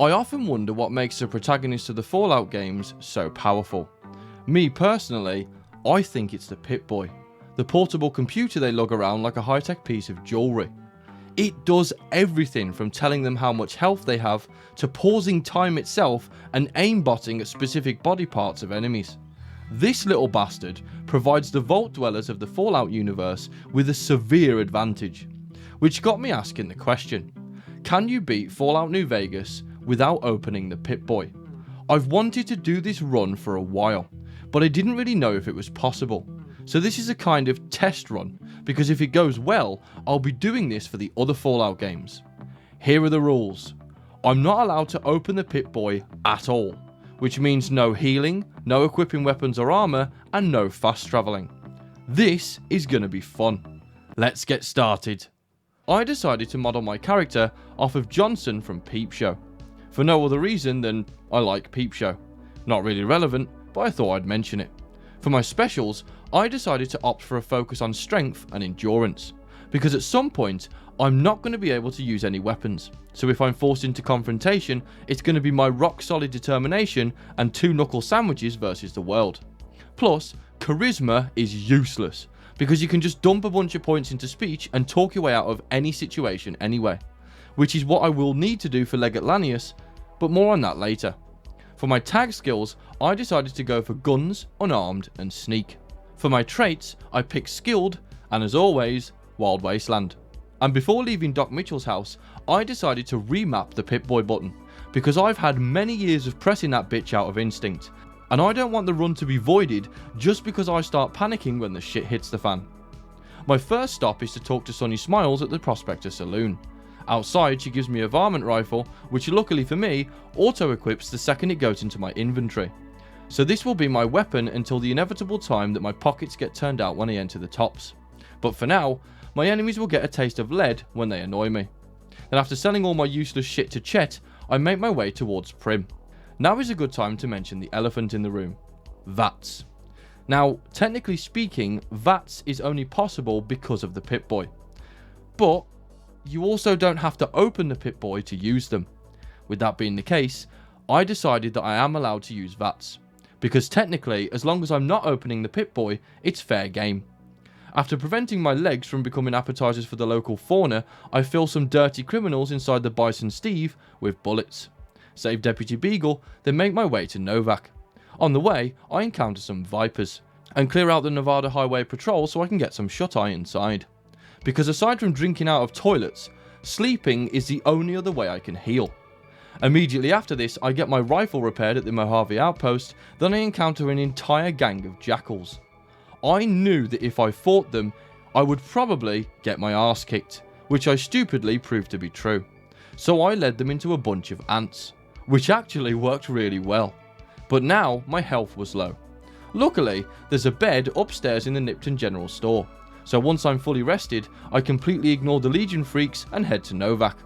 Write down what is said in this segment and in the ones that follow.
I often wonder what makes the protagonists of the Fallout games so powerful. Me personally, I think it's the Pip-Boy, the portable computer they lug around like a high-tech piece of jewellery. It does everything from telling them how much health they have to pausing time itself and aimbotting at specific body parts of enemies. This little bastard provides the Vault Dwellers of the Fallout universe with a severe advantage, which got me asking the question, can you beat Fallout New Vegas without opening the Pip-Boy? I've wanted to do this run for a while, but I didn't really know if it was possible. So this is a kind of test run, because if it goes well, I'll be doing this for the other Fallout games. Here are the rules. I'm not allowed to open the Pip-Boy at all, which means no healing, no equipping weapons or armor, and no fast travelling. This is gonna be fun. Let's get started. I decided to model my character off of Johnson from Peep Show, for no other reason than I like Peep Show. Not really relevant, but I thought I'd mention it. For my specials, I decided to opt for a focus on strength and endurance, because at some point, I'm not going to be able to use any weapons, so if I'm forced into confrontation, it's going to be my rock solid determination and 2 knuckle sandwiches versus the world. Plus, charisma is useless, because you can just dump a bunch of points into speech and talk your way out of any situation anyway, which is what I will need to do for Legate Lanius, but more on that later. For my tag skills, I decided to go for guns, unarmed, and sneak. For my traits, I picked skilled, and as always, Wild Wasteland. And before leaving Doc Mitchell's house, I decided to remap the Pip-Boy button, because I've had many years of pressing that bitch out of instinct, and I don't want the run to be voided just because I start panicking when the shit hits the fan. My first stop is to talk to Sonny Smiles at the Prospector Saloon. Outside, she gives me a varmint rifle, which luckily for me, auto-equips the second it goes into my inventory. So this will be my weapon until the inevitable time that my pockets get turned out when I enter the tops. But for now, my enemies will get a taste of lead when they annoy me. Then after selling all my useless shit to Chet, I make my way towards Prim. Now is a good time to mention the elephant in the room. VATS. Now, technically speaking, VATS is only possible because of the Pip-Boy. But you also don't have to open the Pip-Boy to use them. With that being the case, I decided that I am allowed to use VATS, because technically, as long as I'm not opening the Pip-Boy, it's fair game. After preventing my legs from becoming appetizers for the local fauna, I fill some dirty criminals inside the Bison Steve with bullets, save Deputy Beagle, then make my way to Novak. On the way, I encounter some Vipers, and clear out the Nevada Highway Patrol so I can get some shut-eye inside. Because aside from drinking out of toilets, sleeping is the only other way I can heal. Immediately after this, I get my rifle repaired at the Mojave Outpost, then I encounter an entire gang of jackals. I knew that if I fought them, I would probably get my arse kicked, which I stupidly proved to be true. So I led them into a bunch of ants, which actually worked really well. But now my health was low. Luckily, there's a bed upstairs in the Nipton General Store. So once I'm fully rested, I completely ignore the Legion freaks and head to Novak.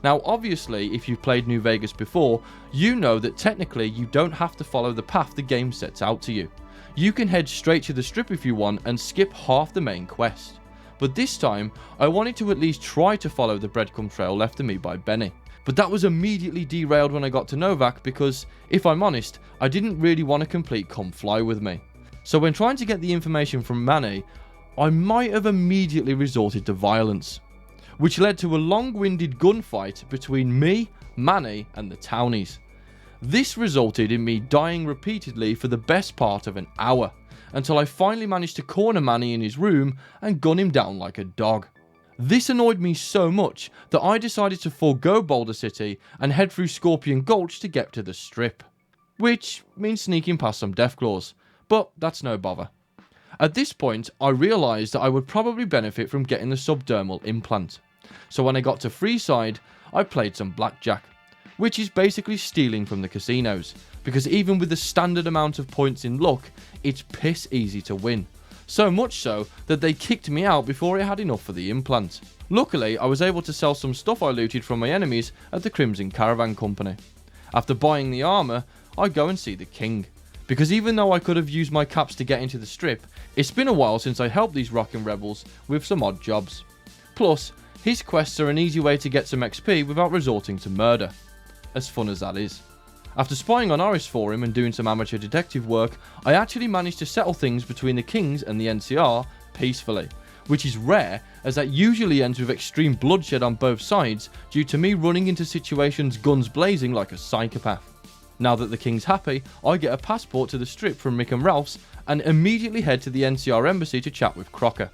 Now obviously, if you've played New Vegas before, you know that technically you don't have to follow the path the game sets out to you. You can head straight to the strip if you want and skip half the main quest. But this time, I wanted to at least try to follow the breadcrumb trail left to me by Benny. But that was immediately derailed when I got to Novak because, if I'm honest, I didn't really want to complete Come Fly With Me. So when trying to get the information from Manny, I might have immediately resorted to violence, which led to a long-winded gunfight between me, Manny, and the townies. This resulted in me dying repeatedly for the best part of an hour, until I finally managed to corner Manny in his room and gun him down like a dog. This annoyed me so much that I decided to forego Boulder City and head through Scorpion Gulch to get to the strip, which means sneaking past some Deathclaws, but that's no bother. At this point, I realised that I would probably benefit from getting the subdermal implant. So when I got to Freeside, I played some blackjack, which is basically stealing from the casinos, because even with the standard amount of points in luck, it's piss easy to win. So much so that they kicked me out before I had enough for the implant. Luckily, I was able to sell some stuff I looted from my enemies at the Crimson Caravan Company. After buying the armour, I go and see the king, because even though I could have used my caps to get into the strip, it's been a while since I helped these rockin' rebels with some odd jobs. Plus, his quests are an easy way to get some XP without resorting to murder. as fun as that is. After spying on Oris for him and doing some amateur detective work, I actually managed to settle things between the Kings and the NCR peacefully, which is rare as that usually ends with extreme bloodshed on both sides due to me running into situations guns blazing like a psychopath. Now that the King's happy, I get a passport to the strip from Mick and Ralph's and immediately head to the NCR embassy to chat with Crocker,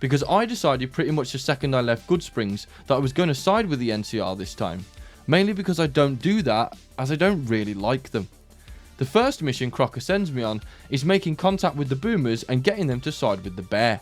because I decided pretty much the second I left Goodsprings that I was going to side with the NCR this time, mainly because I don't do that as I don't really like them. The first mission Crocker sends me on is making contact with the Boomers and getting them to side with the Bear.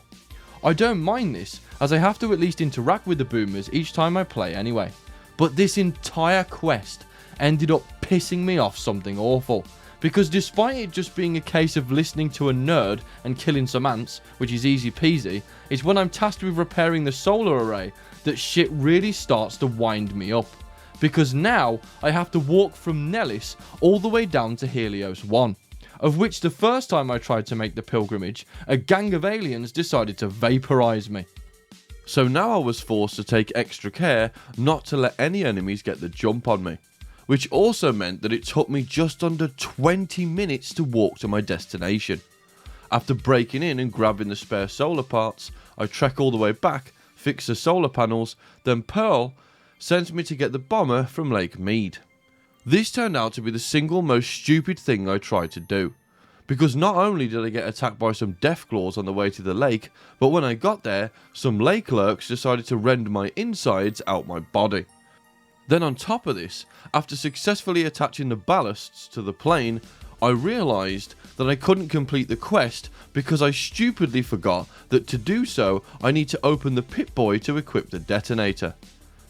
I don't mind this as I have to at least interact with the Boomers each time I play anyway, but this entire quest ended up pissing me off something awful, because despite it just being a case of listening to a nerd and killing some ants, which is easy peasy, it's when I'm tasked with repairing the solar array that shit really starts to wind me up, because now I have to walk from Nellis all the way down to Helios 1, of which the first time I tried to make the pilgrimage, a gang of aliens decided to vaporize me. So now I was forced to take extra care not to let any enemies get the jump on me, which also meant that it took me just under 20 minutes to walk to my destination. After breaking in and grabbing the spare solar parts, I trek all the way back, fix the solar panels, then Pearl sends me to get the bomber from Lake Mead. This turned out to be the single most stupid thing I tried to do, because not only did I get attacked by some deathclaws on the way to the lake, but when I got there, some lake lurks decided to rend my insides out my body. Then on top of this, after successfully attaching the ballasts to the plane, I realised that I couldn't complete the quest because I stupidly forgot that to do so I need to open the Pip-boy to equip the detonator.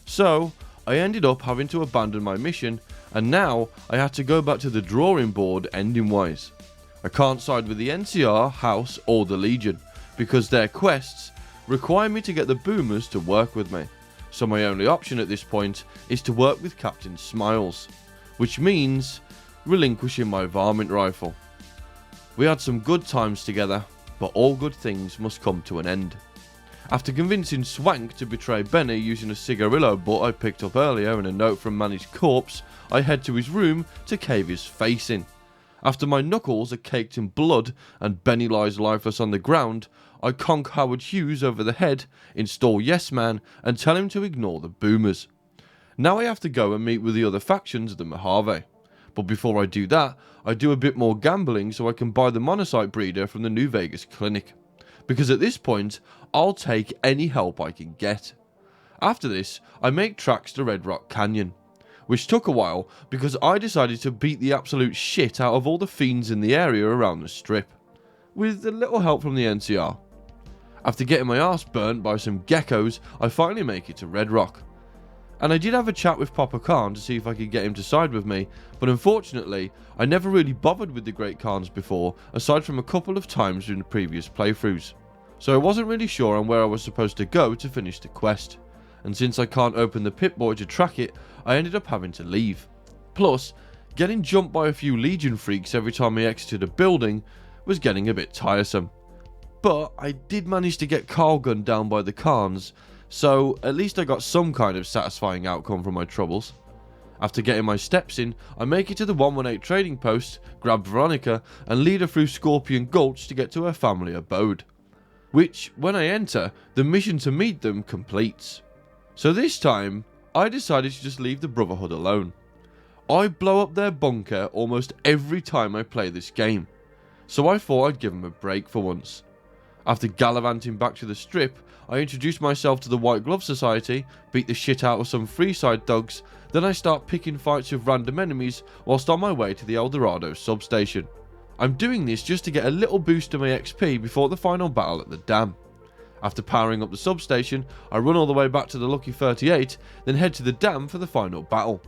So I ended up having to abandon my mission, and now I had to go back to the drawing board ending wise. I can't side with the NCR, House or the Legion because their quests require me to get the Boomers to work with me. So my only option at this point is to work with Captain Smiles, which means relinquishing my varmint rifle. We had some good times together, but all good things must come to an end. After convincing Swank to betray Benny using a cigarillo butt I picked up earlier and a note from Manny's corpse, I head to his room to cave his face in. After my knuckles are caked in blood and Benny lies lifeless on the ground, I conk Howard Hughes over the head, install Yes Man, and tell him to ignore the Boomers. Now I have to go and meet with the other factions of the Mojave. But before I do that, I do a bit more gambling so I can buy the monocyte breeder from the New Vegas clinic. Because at this point, I'll take any help I can get. After this, I make tracks to Red Rock Canyon, which took a while because I decided to beat the absolute shit out of all the fiends in the area around the strip, with a little help from the NCR. After getting my arse burnt by some geckos, I finally make it to Red Rock. And I did have a chat with Papa Khan to see if I could get him to side with me, but unfortunately, I never really bothered with the Great Khans before, aside from a couple of times in the previous playthroughs. So I wasn't really sure on where I was supposed to go to finish the quest, and since I can't open the Pip-boy to track it, I ended up having to leave. Plus, getting jumped by a few Legion freaks every time I exited a building was getting a bit tiresome. But I did manage to get Carl gunned down by the Khans, so at least I got some kind of satisfying outcome from my troubles. After getting my steps in, I make it to the 118 trading post, grab Veronica, and lead her through Scorpion Gulch to get to her family abode. Which, when I enter, the mission to meet them completes. So this time, I decided to just leave the Brotherhood alone. I blow up their bunker almost every time I play this game, so I thought I'd give them a break for once. After gallivanting back to the strip, I introduce myself to the White Glove Society, beat the shit out of some Freeside thugs, then I start picking fights with random enemies whilst on my way to the Eldorado substation. I'm doing this just to get a little boost to my XP before the final battle at the dam. After powering up the substation, I run all the way back to the Lucky 38, then head to the dam for the final battle.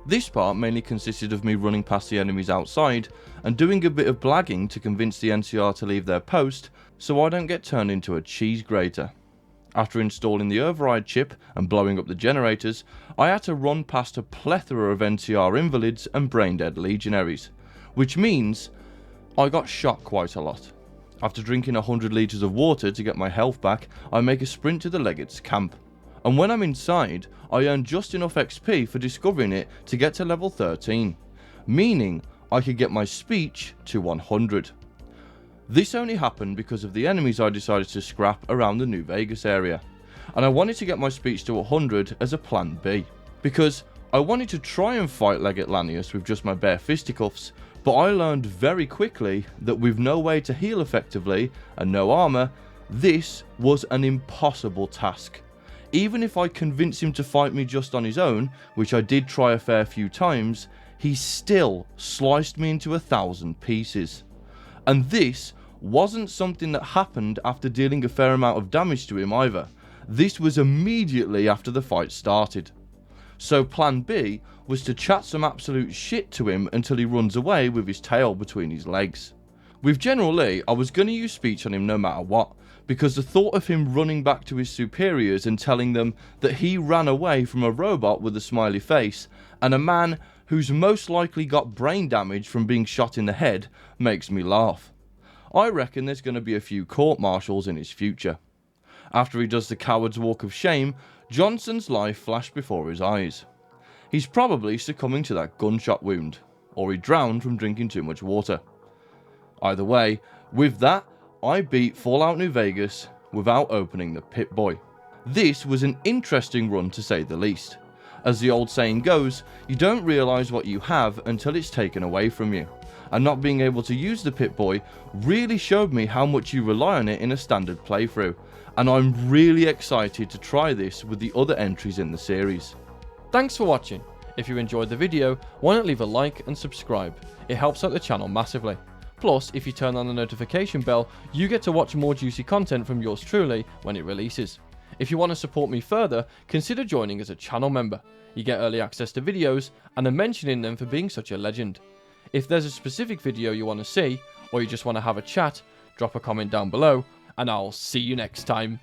This part mainly consisted of me running past the enemies outside and doing a bit of blagging to convince the NCR to leave their post so I don't get turned into a cheese grater. After installing the override chip and blowing up the generators, I had to run past a plethora of NCR invalids and brain-dead legionaries, which means I got shot quite a lot. After drinking 100 litres of water to get my health back, I make a sprint to the Legate's camp. and when I'm inside, I earn just enough XP for discovering it to get to level 13, meaning I could get my speech to 100. This only happened because of the enemies I decided to scrap around the New Vegas area, and I wanted to get my speech to 100 as a plan B, because I wanted to try and fight Legate Lanius with just my bare fisticuffs, but I learned very quickly that with no way to heal effectively and no armor, this was an impossible task. Even if I convinced him to fight me just on his own, which I did try a fair few times, he still sliced me into 1,000 pieces. And this wasn't something that happened after dealing a fair amount of damage to him either. This was immediately after the fight started. So plan B was to chat some absolute shit to him until he runs away with his tail between his legs. With General Lee, I was going to use speech on him no matter what, because the thought of him running back to his superiors and telling them that he ran away from a robot with a smiley face and a man who's most likely got brain damage from being shot in the head makes me laugh. I reckon there's going to be a few court-martials in his future. After he does the coward's walk of shame, Johnson's life flashed before his eyes. He's probably succumbing to that gunshot wound, or he drowned from drinking too much water. Either way, with that, I beat Fallout New Vegas without opening the Pip-Boy. This was an interesting run to say the least. As the old saying goes, you don't realise what you have until it's taken away from you, and not being able to use the Pip-Boy really showed me how much you rely on it in a standard playthrough, and I'm really excited to try this with the other entries in the series. Thanks for watching. If you enjoyed the video, why not leave a like and subscribe? It helps out the channel massively. Plus, if you turn on the notification bell, you get to watch more juicy content from yours truly when it releases. If you want to support me further, consider joining as a channel member. You get early access to videos, and a mention in them for being such a legend. If there's a specific video you want to see, or you just want to have a chat, drop a comment down below, and I'll see you next time.